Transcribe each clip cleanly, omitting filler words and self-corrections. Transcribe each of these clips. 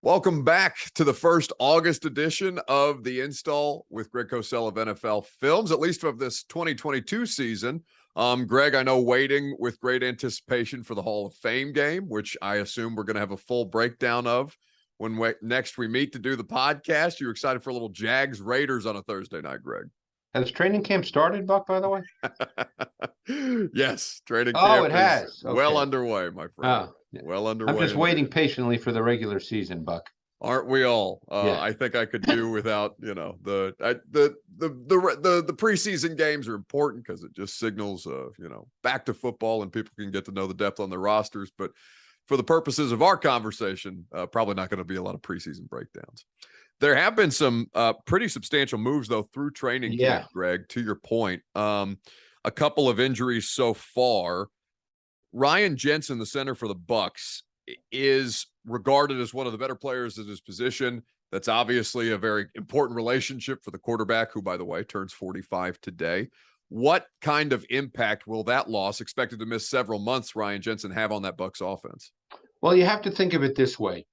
Welcome back to the first August edition of The Install with Greg Cosell of NFL Films, at least of this 2022 season. Greg, I know waiting with great anticipation for the Hall of Fame game, which I assume we're going to have a full breakdown of when next we meet to do the podcast. You're excited for a little Jags Raiders on a Thursday night, Greg? Has training camp started, Buck, by the way? Yes, training camp has. well underway, my friend. Well underway. I'm just waiting patiently for the regular season, Buck. Aren't we all? Yeah. I think I could do without, the preseason games are important because it just signals, back to football and people can get to know the depth on their rosters. But for the purposes of our conversation, probably not going to be a lot of preseason breakdowns. There have been some pretty substantial moves, though, through training camp, Greg, to your point. A couple of injuries so far. Ryan Jensen, the center for the Bucs, is regarded as one of the better players at his position. That's obviously a very important relationship for the quarterback, who, by the way, turns 45 today. What kind of impact will that loss, expected to miss several months, Ryan Jensen, have on that Bucs offense? Well, you have to think of it this way.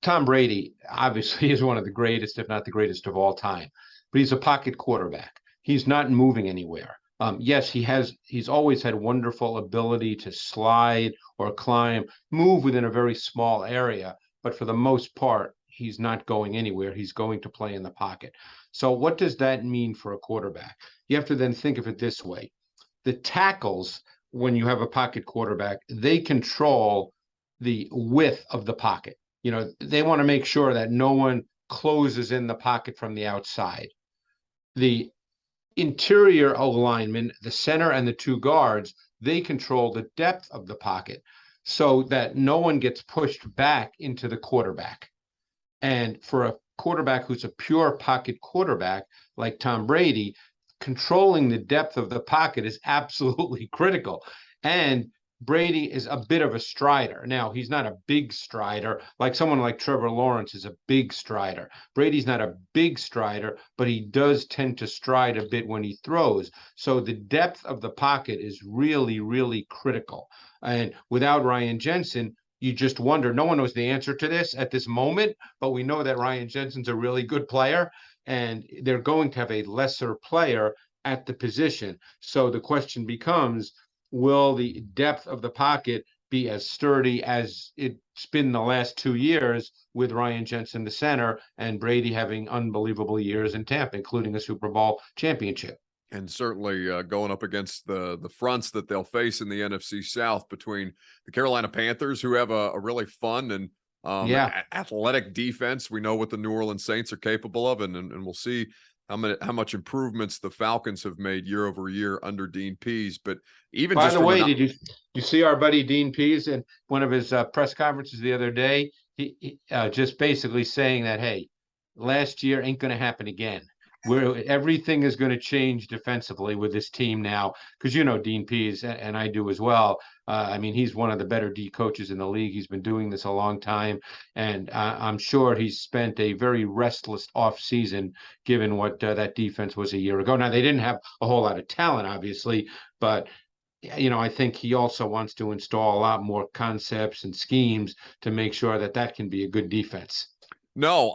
Tom Brady obviously is one of the greatest, if not the greatest of all time, but he's a pocket quarterback. He's not moving anywhere. Yes, he's always had wonderful ability to slide or climb, move within a very small area, but for the most part, he's not going anywhere. He's going to play in the pocket. So what does that mean for a quarterback? You have to then think of it this way. The tackles, when you have a pocket quarterback, they control the width of the pocket. They want to make sure that no one closes in the pocket from the outside. The interior O-lineman, the center and the two guards, they control the depth of the pocket so that no one gets pushed back into the quarterback. And for a quarterback who's a pure pocket quarterback like Tom Brady, controlling the depth of the pocket is absolutely critical. And Brady is a bit of a strider. Now, he's not a big strider, like someone like Trevor Lawrence is a big strider. Brady's not a big strider, but he does tend to stride a bit when he throws. So the depth of the pocket is really, really critical. And without Ryan Jensen, you just wonder, no one knows the answer to this at this moment, but we know that Ryan Jensen's a really good player, and they're going to have a lesser player at the position. So the question becomes, will the depth of the pocket be as sturdy as it's been the last 2 years with Ryan Jensen, the center, and Brady having unbelievable years in Tampa, including a Super Bowl championship? And certainly going up against the fronts that they'll face in the NFC South between the Carolina Panthers, who have a really fun and athletic defense. We know what the New Orleans Saints are capable of, and we'll see how much improvements the Falcons have made year over year under Dean Pease. But even by the way, did you see our buddy Dean Pease in one of his press conferences the other day? He just basically saying that, hey, last year ain't going to happen again. Everything is going to change defensively with this team now, because Dean Pease, and I do as well. He's one of the better D coaches in the league. He's been doing this a long time, and I'm sure he's spent a very restless offseason given what that defense was a year ago. Now, they didn't have a whole lot of talent, obviously, but I think he also wants to install a lot more concepts and schemes to make sure that can be a good defense. No,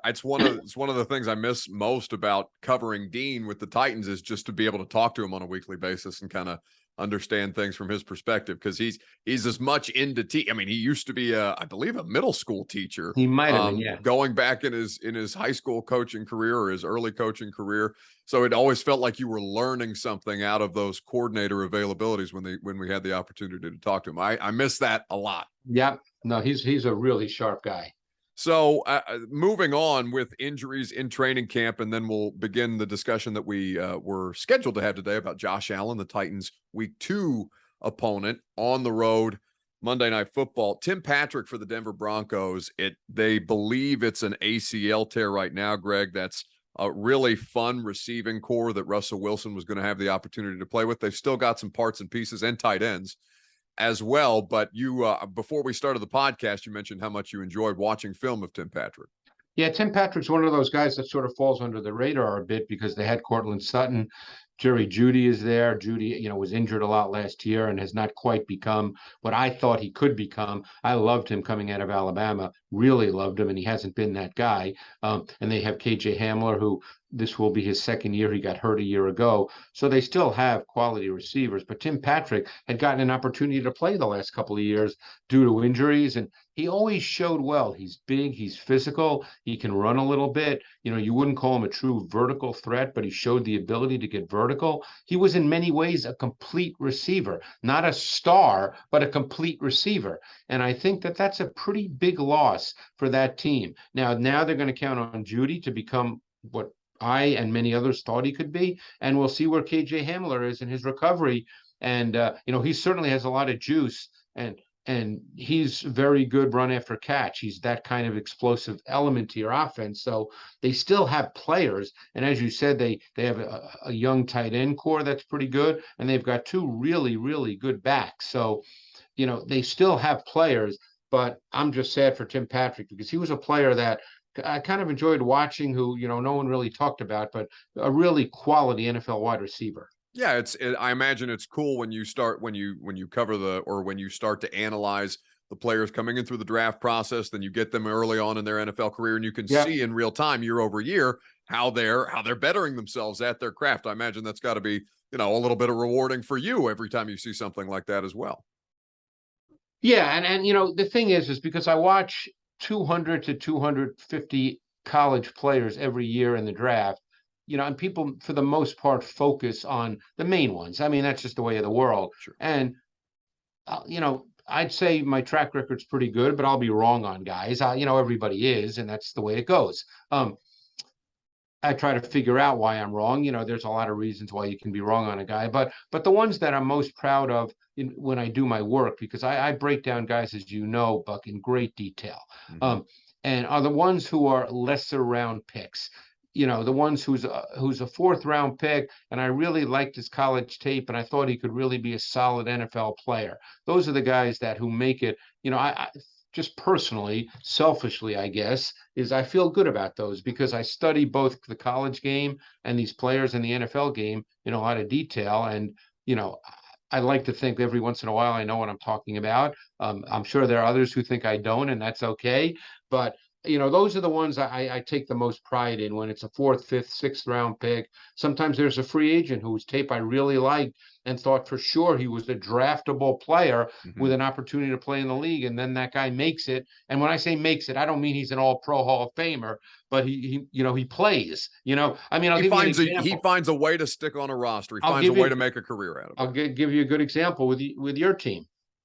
it's one of the things I miss most about covering Dean with the Titans is just to be able to talk to him on a weekly basis and kind of understand things from his perspective, because he's as much into he used to be I believe a middle school teacher. He might have been, yeah. Going back in his high school coaching career or his early coaching career. So it always felt like you were learning something out of those coordinator availabilities when we had the opportunity to talk to him. I miss that a lot. Yep. No, he's a really sharp guy. So moving on with injuries in training camp, and then we'll begin the discussion that we were scheduled to have today about Josh Allen, the Titans' Week 2 opponent on the road, Monday Night Football. Tim Patrick for the Denver Broncos. They believe it's an ACL tear right now, Greg. That's a really fun receiving core that Russell Wilson was going to have the opportunity to play with. They've still got some parts and pieces and tight ends as well. But you, before we started the podcast, you mentioned how much you enjoyed watching film of Tim Patrick. Yeah, Tim Patrick's one of those guys that sort of falls under the radar a bit because they had Cortland Sutton Jerry Jeudy is there. Jeudy, was injured a lot last year and has not quite become what I thought he could become. I loved him coming out of Alabama, really loved him, and he hasn't been that guy. And they have KJ Hamler, who this will be his second year. He got hurt a year ago. So they still have quality receivers. But Tim Patrick had gotten an opportunity to play the last couple of years due to injuries, and he always showed well. He's big, he's physical, he can run a little bit. You wouldn't call him a true vertical threat, but he showed the ability to get vertical. He was in many ways a complete receiver, not a star, but a complete receiver. And I think that that's a pretty big loss for that team. Now they're going to count on Jeudy to become what I and many others thought he could be. And we'll see where KJ Hamler is in his recovery. And, he certainly has a lot of juice, and he's very good run after catch. He's that kind of explosive element to your offense. So they still have players. And as you said, they have a young tight end core that's pretty good. And they've got two really, really good backs. So, they still have players, but I'm just sad for Tim Patrick because he was a player that I kind of enjoyed watching, who, no one really talked about, but a really quality NFL wide receiver. Yeah, I imagine it's cool when you start when you cover when you start to analyze the players coming in through the draft process, then you get them early on in their NFL career, and you can see in real time, year over year, how they're bettering themselves at their craft. I imagine that's got to be, a little bit of rewarding for you every time you see something like that as well. Yeah, and the thing is because I watch 200 to 250 college players every year in the draft. And people, for the most part, focus on the main ones. I mean, that's just the way of the world. Sure. And, I'd say my track record's pretty good, but I'll be wrong on guys. Everybody is, and that's the way it goes. I try to figure out why I'm wrong. There's a lot of reasons why you can be wrong on a guy, but the ones that I'm most proud of when I do my work, because I break down guys, as you know, Buck, in great detail, and are the ones who are lesser round picks. The ones who's a fourth round pick, and I really liked his college tape, and I thought he could really be a solid NFL player. Those are the guys who make it. I just personally, selfishly, I guess, is I feel good about those because I study both the college game and these players in the NFL game in a lot of detail. And, I like to think every once in a while I know what I'm talking about. I'm sure there are others who think I don't, and that's okay. But those are the ones I take the most pride in when it's a fourth, fifth, sixth round pick. Sometimes there's a free agent whose tape I really liked and thought for sure he was a draftable player with an opportunity to play in the league. And then that guy makes it. And when I say makes it, I don't mean he's an all-pro Hall of Famer, but he plays, I mean, I'll give you an example. He finds a way to stick on a roster. He finds a way to make a career out of it. I'll give you a good example with your team.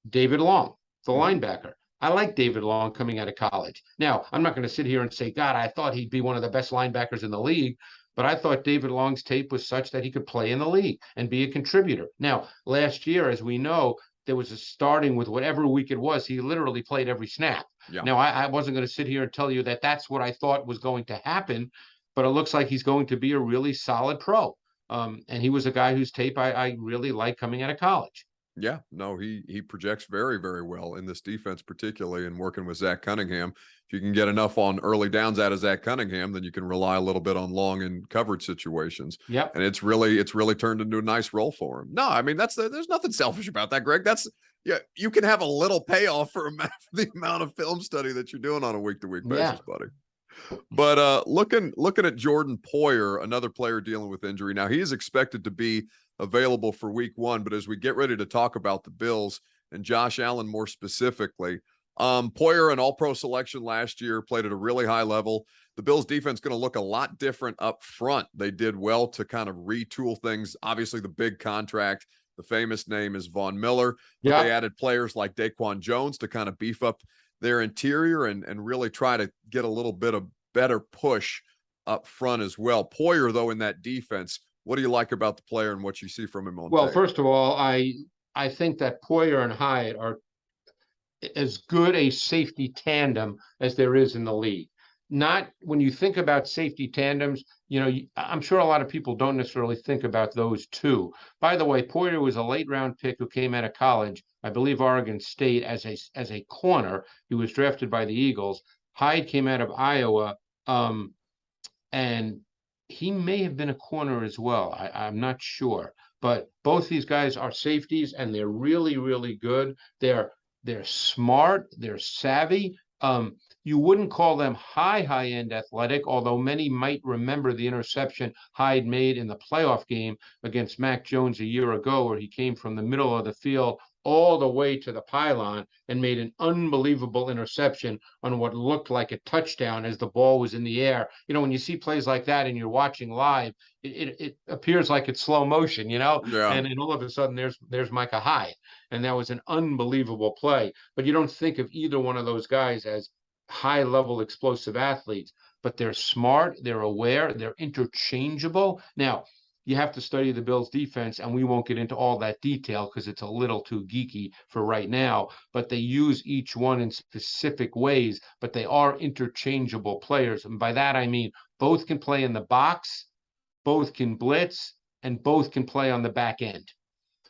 David Long, the linebacker. I like David Long coming out of college. Now, I'm not going to sit here and say, God, I thought he'd be one of the best linebackers in the league, but I thought David Long's tape was such that he could play in the league and be a contributor. Now, last year, as we know, there was a starting with whatever week it was. He literally played every snap. Yeah. Now, I wasn't going to sit here and tell you that that's what I thought was going to happen, but it looks like he's going to be a really solid pro. And he was a guy whose tape I really like coming out of college. Yeah, no, he projects very, very well in this defense, particularly in working with Zach Cunningham. If you can get enough on early downs out of Zach Cunningham, then you can rely a little bit on Long in coverage situations. Yep. And it's really turned into a nice role for him. No, I mean, there's nothing selfish about that, Greg. You can have a little payoff for the amount of film study that you're doing on a week-to-week basis, buddy. But looking at Jordan Poyer, another player dealing with injury. Now, he is expected to be available for week 1, but as we get ready to talk about the Bills and Josh Allen more specifically, Poyer, an all-pro selection last year, played at a really high level. The Bills defense going to look a lot different up front. They did well to kind of retool things. Obviously, the big contract, the famous name is Von Miller, but they added players like Daquan Jones to kind of beef up their interior and really try to get a little bit of better push up front as well. Poyer, though, in that defense, what do you like about the player and what you see from him on tape? First of all, I think that Poyer and Hyatt are as good a safety tandem as there is in the league. Not when you think about safety tandems, I'm sure a lot of people don't necessarily think about those two. By the way, Poyer was a late round pick who came out of college, I believe Oregon State, as a corner. He was drafted by the Eagles. Hyde came out of Iowa, and he may have been a corner as well. I'm not sure, but both these guys are safeties, and they're really, really good. They're smart. They're savvy. You wouldn't call them high end athletic, although many might remember the interception Hyde made in the playoff game against Mac Jones a year ago, where he came from the middle of the field all the way to the pylon and made an unbelievable interception on what looked like a touchdown as the ball was in the air. When you see plays like that and you're watching live, it appears like it's slow motion, Yeah. and all of a sudden there's Micah Hyde. And that was an unbelievable play. But you don't think of either one of those guys as high level explosive athletes, but they're smart, they're aware, they're interchangeable. Now, you have to study the Bills defense, and we won't get into all that detail because it's a little too geeky for right now, but they use each one in specific ways, but they are interchangeable players. And by that, I mean both can play in the box, both can blitz, and both can play on the back end.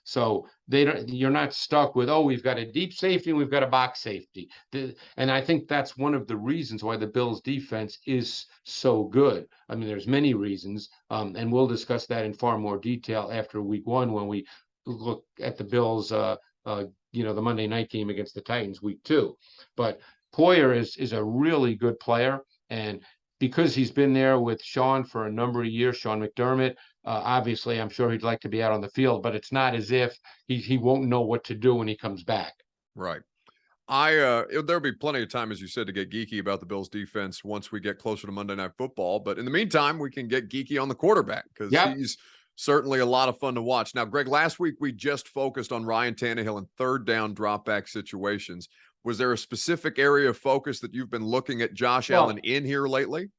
So you're not stuck with, we've got a deep safety and we've got a box safety. And I think that's one of the reasons why the Bills defense is so good. I mean, there's many reasons, and we'll discuss that in far more detail after week 1 when we look at the Bills, the Monday night game against the Titans week 2. But Poyer is a really good player, and because he's been there with Sean for a number of years, Sean McDermott, obviously, I'm sure he'd like to be out on the field, but it's not as if he won't know what to do when he comes back. Right. There'll be plenty of time, as you said, to get geeky about the Bills defense once we get closer to Monday Night Football. But in the meantime, we can get geeky on the quarterback because he's certainly a lot of fun to watch. Now, Greg, last week we just focused on Ryan Tannehill and third down drop back situations. Was there a specific area of focus that you've been looking at Josh Allen in here lately?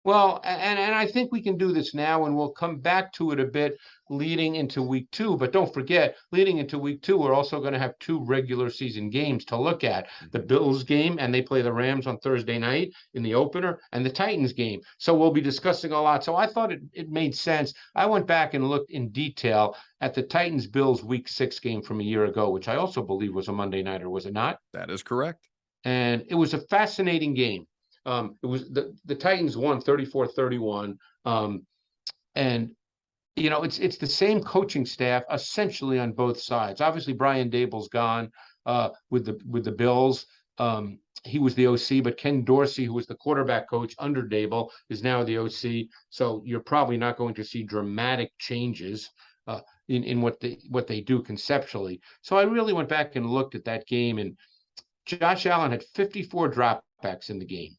Well, and I think we can do this now, and we'll come back to it a bit leading into week 2. But don't forget, leading into week 2, we're also going to have 2 regular season games to look at. The Bills game, and they play the Rams on Thursday night in the opener, and the Titans game. So we'll be discussing a lot. So I thought it made sense. I went back and looked in detail at the Titans-Bills week 6 game from a year ago, which I also believe was a Monday nighter, was it not? That is correct. And it was a fascinating game. It was the Titans won 34-31. And it's the same coaching staff essentially on both sides. Obviously, Brian Dable's gone with the Bills. He was the OC, but Ken Dorsey, who was the quarterback coach under Dable, is now the OC. So you're probably not going to see dramatic changes in what they do conceptually. So I really went back and looked at that game, and Josh Allen had 54 dropbacks in the game.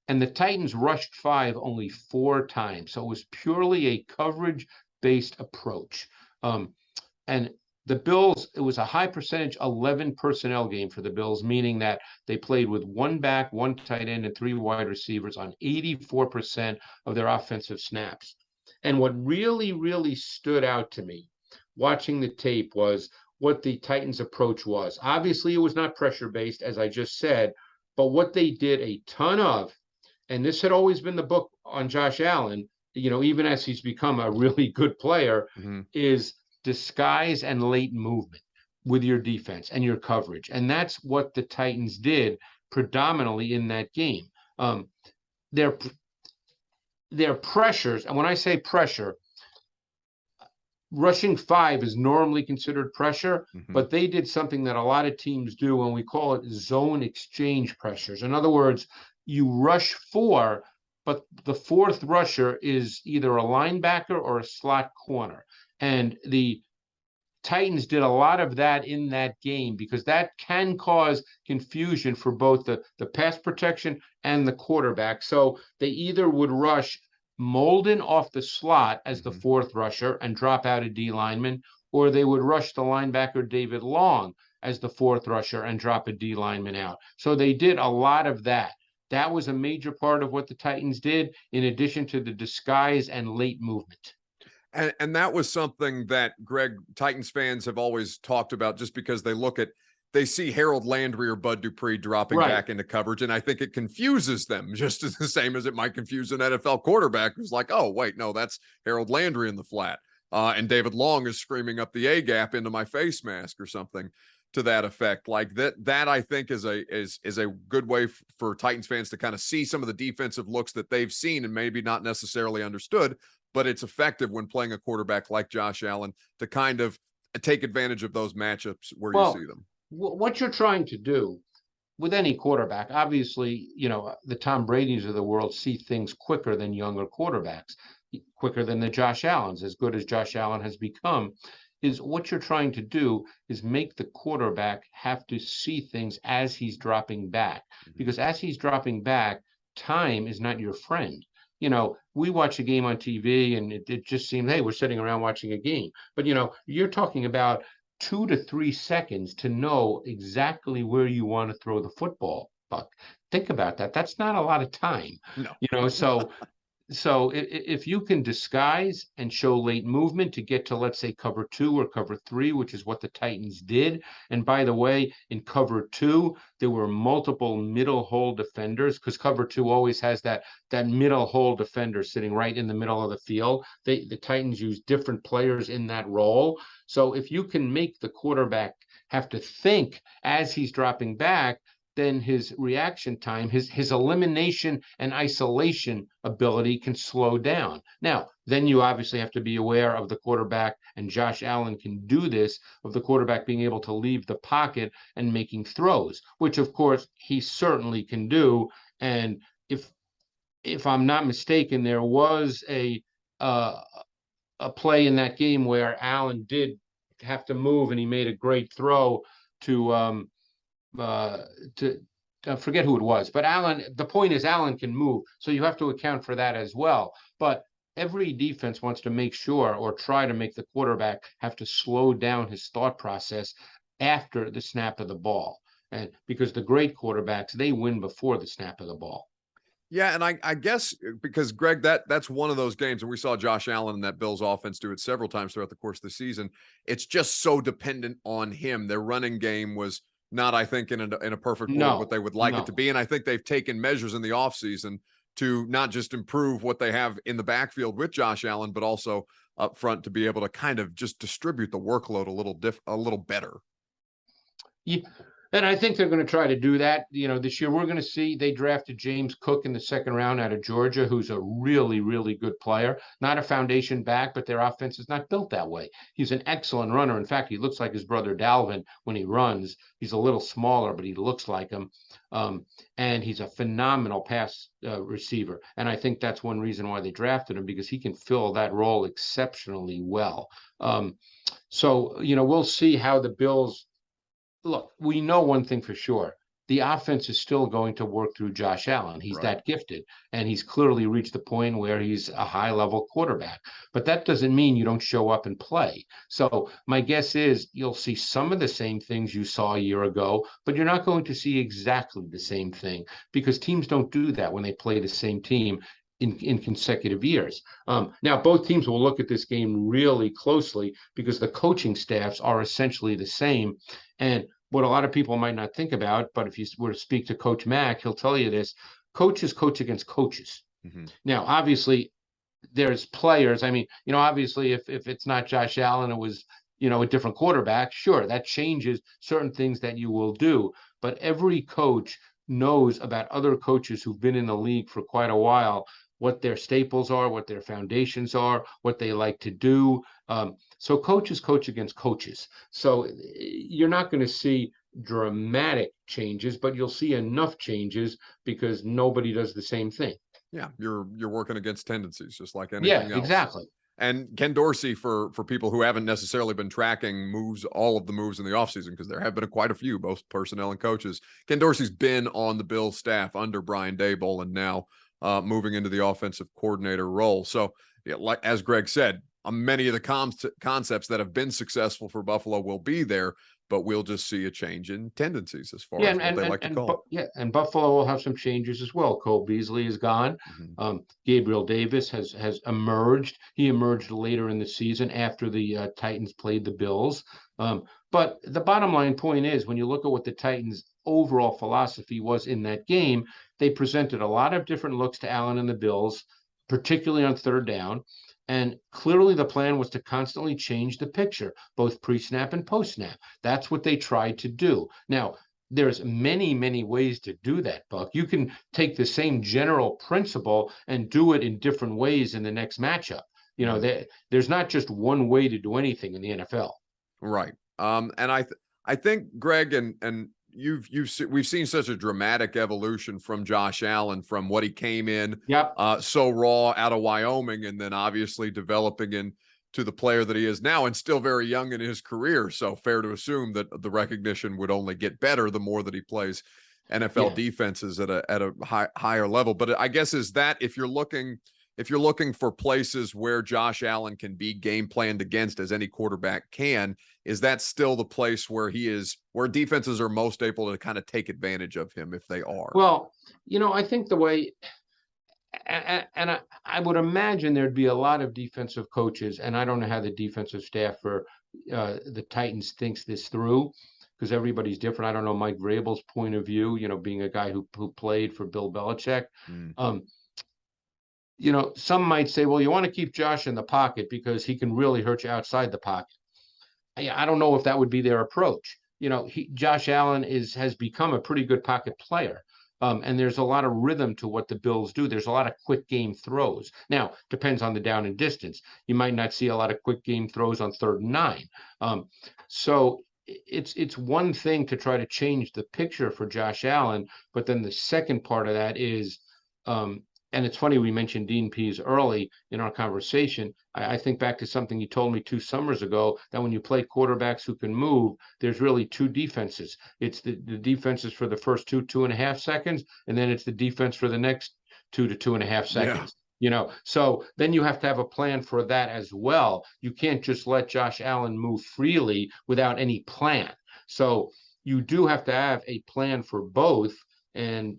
And the Titans rushed 5 only 4 times. So it was purely a coverage-based approach. And the Bills, it was a high percentage 11 personnel game for the Bills, meaning that they played with 1 back, 1 tight end, and 3 wide receivers on 84% of their offensive snaps. And what really, really stood out to me watching the tape was what the Titans' approach was. Obviously, it was not pressure-based, as I just said, but what they did a ton of, and this had always been the book on Josh Allen, even as he's become a really good player, is disguise and late movement with your defense and your coverage. And that's what the Titans did predominantly in that game. Their pressures, and when I say pressure, rushing 5 is normally considered pressure, but they did something that a lot of teams do, and we call it zone exchange pressures. In other words, you rush 4, but the 4th rusher is either a linebacker or a slot corner. And the Titans did a lot of that in that game because that can cause confusion for both the pass protection and the quarterback. So they either would rush Molden off the slot as the 4th rusher and drop out a D lineman, or they would rush the linebacker David Long as the 4th rusher and drop a D lineman out. So they did a lot of that. That was a major part of what the Titans did, in addition to the disguise and late movement. And that was something that, Greg, Titans fans have always talked about, just because they see Harold Landry or Bud Dupree dropping back into coverage, and I think it confuses them just as the same as it might confuse an NFL quarterback who's like, oh, wait, no, that's Harold Landry in the flat. And David Long is screaming up the A-gap into my face mask or something to that effect. Like that I think is a good way for Titans fans to kind of see some of the defensive looks that they've seen and maybe not necessarily understood, but it's effective when playing a quarterback like Josh Allen to kind of take advantage of those matchups where you see them. What you're trying to do with any quarterback, obviously, the Tom Brady's of the world see things quicker than younger quarterbacks, quicker than the Josh Allens, as good as Josh Allen has become, is what you're trying to do is make the quarterback have to see things as he's dropping back. Because as he's dropping back, time is not your friend. We watch a game on TV and it just seems, hey, we're sitting around watching a game. But, you're talking about 2 to 3 seconds to know exactly where you want to throw the football, Buck. Think about that. That's not a lot of time. No. So if you can disguise and show late movement to get to, let's say, cover 2 or cover 3, which is what the Titans did. And by the way, in cover 2, there were multiple middle hole defenders, because cover 2 always has that middle hole defender sitting right in the middle of the field. The Titans use different players in that role. So if you can make the quarterback have to think as he's dropping back, then his reaction time, his elimination and isolation ability can slow down. Now, then you obviously have to be aware of the quarterback, and Josh Allen can do this, of the quarterback being able to leave the pocket and making throws, which of course he certainly can do. And if I'm not mistaken, there was a play in that game where Allen did have to move, and he made a great throw to forget who it was, but Allen, the point is Allen can move, so you have to account for that as well. But every defense wants to make sure, or try to make the quarterback have to slow down his thought process after the snap of the ball. And because the great quarterbacks, they win before the snap of the ball. Yeah, and I guess because, Greg, that's one of those games, and we saw Josh Allen and that Bills offense do it several times throughout the course of the season. It's just so dependent on him. Their running game was not, I think, in a perfect world what they would like it to be. And I think they've taken measures in the offseason to not just improve what they have in the backfield with Josh Allen, but also up front to be able to kind of just distribute the workload a little better. Yeah. And I think they're going to try to do that. This year we're going to see they drafted James Cook in the 2nd round out of Georgia, who's a really, really good player. Not a foundation back, but their offense is not built that way. He's an excellent runner. In fact, he looks like his brother Dalvin when he runs. He's a little smaller, but he looks like him. And he's a phenomenal pass receiver. And I think that's one reason why they drafted him, because he can fill that role exceptionally well. So we'll see how the Bills. Look, we know one thing for sure. The offense is still going to work through Josh Allen. He's that gifted, and he's clearly reached the point where he's a high-level quarterback. But that doesn't mean you don't show up and play. So my guess is you'll see some of the same things you saw a year ago, but you're not going to see exactly the same thing, because teams don't do that when they play the same team in consecutive years. Now, both teams will look at this game really closely, because the coaching staffs are essentially the same. And what a lot of people might not think about, but if you were to speak to Coach Mack, he'll tell you this: coaches coach against coaches. Now, obviously, there's players. I mean, obviously, if it's not Josh Allen, it was, a different quarterback. Sure, that changes certain things that you will do. But every coach knows about other coaches who've been in the league for quite a while, what their staples are, what their foundations are, what they like to do. So coaches coach against coaches. So you're not going to see dramatic changes, but you'll see enough changes, because nobody does the same thing. Yeah, you're working against tendencies, just like anything else. Yeah, exactly. And Ken Dorsey, for people who haven't necessarily been tracking all of the moves in the offseason, because there have been quite a few, both personnel and coaches. Ken Dorsey's been on the Bills staff under Brian Daboll, and now moving into the offensive coordinator role. So, like as Greg said, many of the concepts that have been successful for Buffalo will be there, but we'll just see a change in tendencies as far as what they like to call. And Buffalo will have some changes as well. Cole Beasley is gone. Gabriel Davis has emerged. He emerged later in the season after the Titans played the Bills. But the bottom line point is, when you look at what the Titans' overall philosophy was in that game, they presented a lot of different looks to Allen and the Bills, particularly on 3rd down. And clearly the plan was to constantly change the picture, both pre-snap and post-snap. That's what they tried to do. Now, there's many, many ways to do that, Buck. You can take the same general principle and do it in different ways in the next matchup. You know, there's not just one way to do anything in the NFL. Right. And I think, Greg, and we've seen such a dramatic evolution from Josh Allen, from what he came in so raw out of Wyoming, and then obviously developing into the player that he is now, and still very young in his career. So fair to assume that the recognition would only get better the more that he plays NFL defenses at a higher level. But I guess is that if you're looking for places where Josh Allen can be game planned against, as any quarterback can, is that still the place where where defenses are most able to kind of take advantage of him if they are? Well, you know, I think the way, and I would imagine there'd be a lot of defensive coaches, and I don't know how the defensive staff for the Titans thinks this through, because everybody's different. I don't know Mike Vrabel's point of view, you know, being a guy who played for Bill Belichick. You know, some might say, well, you want to keep Josh in the pocket because he can really hurt you outside the pocket. I don't know if that would be their approach. You know, Josh Allen has become a pretty good pocket player. And there's a lot of rhythm to what the Bills do. There's a lot of quick game throws. Now, depends on the down and distance. You might not see a lot of quick game throws on 3rd and 9. So it's one thing to try to change the picture for Josh Allen, but then the second part of that is, and it's funny we mentioned Dean Pease early in our conversation. I think back to something he told me 2 summers ago, that when you play quarterbacks who can move, there's really 2 defenses. It's the defenses for the first 2.5 seconds, and then it's the defense for the next 2 to 2.5 seconds. You know, so then you have to have a plan for that as well. You can't just let Josh Allen move freely without any plan. So you do have to have a plan for both, and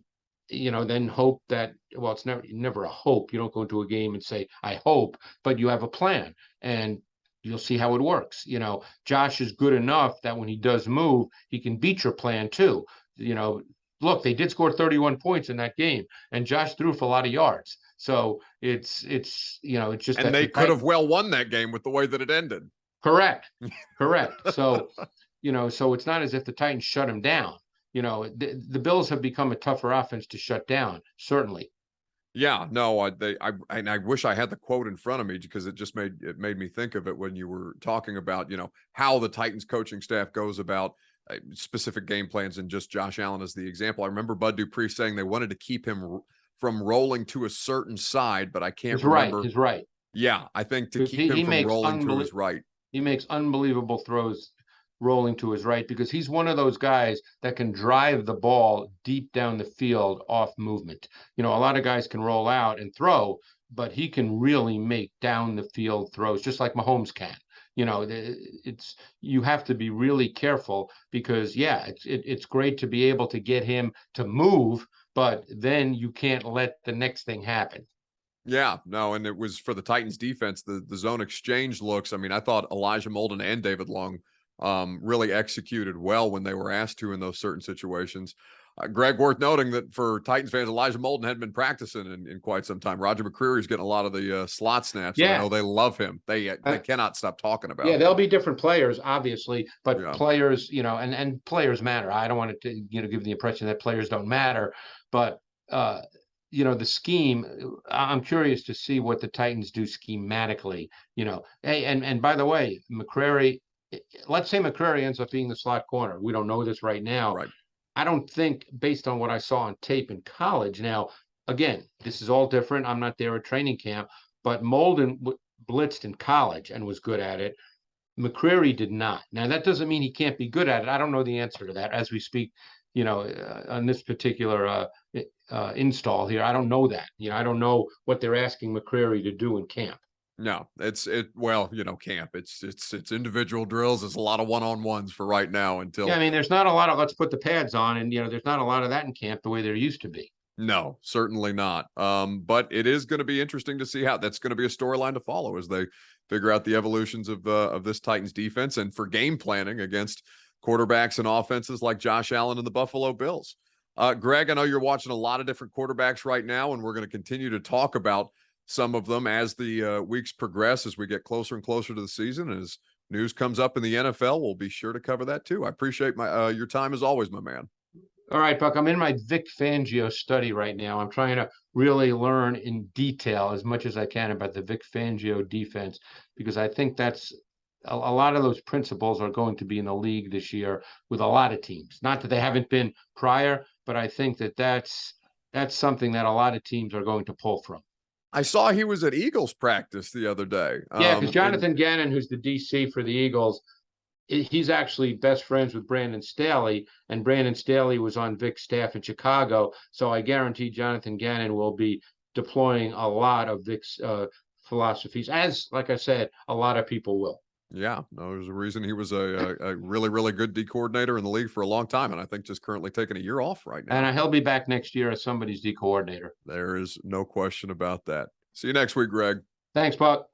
you know, then hope that, well, it's never a hope. You don't go into a game and say, I hope, but you have a plan and you'll see how it works. You know, Josh is good enough that when he does move, he can beat your plan too. You know, look, they did score 31 points in that game, and Josh threw for a lot of yards. So it's you know, it's just, and they could have well won that game with the way that it ended. Correct. So, you know, so it's not as if the Titans shut him down. You know, the Bills have become a tougher offense to shut down, certainly. Yeah, no, I wish I had the quote in front of me, because it just made me think of it when you were talking about, you know, how the Titans coaching staff goes about specific game plans, and just Josh Allen as the example. I remember Bud Dupree saying they wanted to keep him from rolling to a certain side, but I can't remember. He's right. Yeah, I think to keep him from rolling to his right. He makes unbelievable throws rolling to his right, because he's one of those guys that can drive the ball deep down the field off movement. You know, a lot of guys can roll out and throw, but he can really make down the field throws, just like Mahomes can. You know, you have to be really careful, because it's great to be able to get him to move, but then you can't let the next thing happen. Yeah, no, and it was for the Titans defense, the zone exchange looks. I mean, I thought Elijah Molden and David Long really executed well when they were asked to in those certain situations. Greg, worth noting that for Titans fans, Elijah Molden hadn't been practicing in quite some time. Roger McCreary's getting a lot of the slot snaps. Yeah. I know they love him. They cannot stop talking about him. Yeah, they'll be different players, obviously, but players, you know, and players matter. I don't want to, you know, give the impression that players don't matter, but you know, the scheme, I'm curious to see what the Titans do schematically, you know. Hey, and by the way, McCreary, let's say McCreary ends up being the slot corner. We don't know this right now. Right. I don't think, based on what I saw on tape in college. Now, again, this is all different. I'm not there at training camp, but Molden blitzed in college and was good at it. McCreary did not. Now, that doesn't mean he can't be good at it. I don't know the answer to that as we speak, you know, on this particular install here. I don't know that. You know, I don't know what they're asking McCreary to do in camp. No, well, you know, camp. It's individual drills. It's a lot of one-on-ones for right now until. Yeah, I mean, there's not a lot of let's put the pads on, and you know, there's not a lot of that in camp the way there used to be. No, certainly not. But it is going to be interesting to see how that's going to be a storyline to follow as they figure out the evolutions of this Titans defense, and for game planning against quarterbacks and offenses like Josh Allen and the Buffalo Bills. Greg, I know you're watching a lot of different quarterbacks right now, and we're going to continue to talk about some of them as the weeks progress, as we get closer and closer to the season. As news comes up in the NFL, we'll be sure to cover that too. I appreciate your time as always, my man. All right, Buck, I'm in my Vic Fangio study right now. I'm trying to really learn in detail as much as I can about the Vic Fangio defense, because I think that's a lot of those principles are going to be in the league this year with a lot of teams. Not that they haven't been prior, but I think that that's something that a lot of teams are going to pull from. I saw he was at Eagles practice the other day. Yeah, because And Jonathan Gannon, who's the DC for the Eagles, he's actually best friends with Brandon Staley, and Brandon Staley was on Vic's staff in Chicago. So I guarantee Jonathan Gannon will be deploying a lot of Vic's philosophies, as, like I said, a lot of people will. yeah, no, there's a reason he was a really, really good D coordinator in the league for a long time. And I think just currently taking a year off right now. And he'll be back next year as somebody's D coordinator. There is no question about that. See you next week, Greg. Thanks, Buck.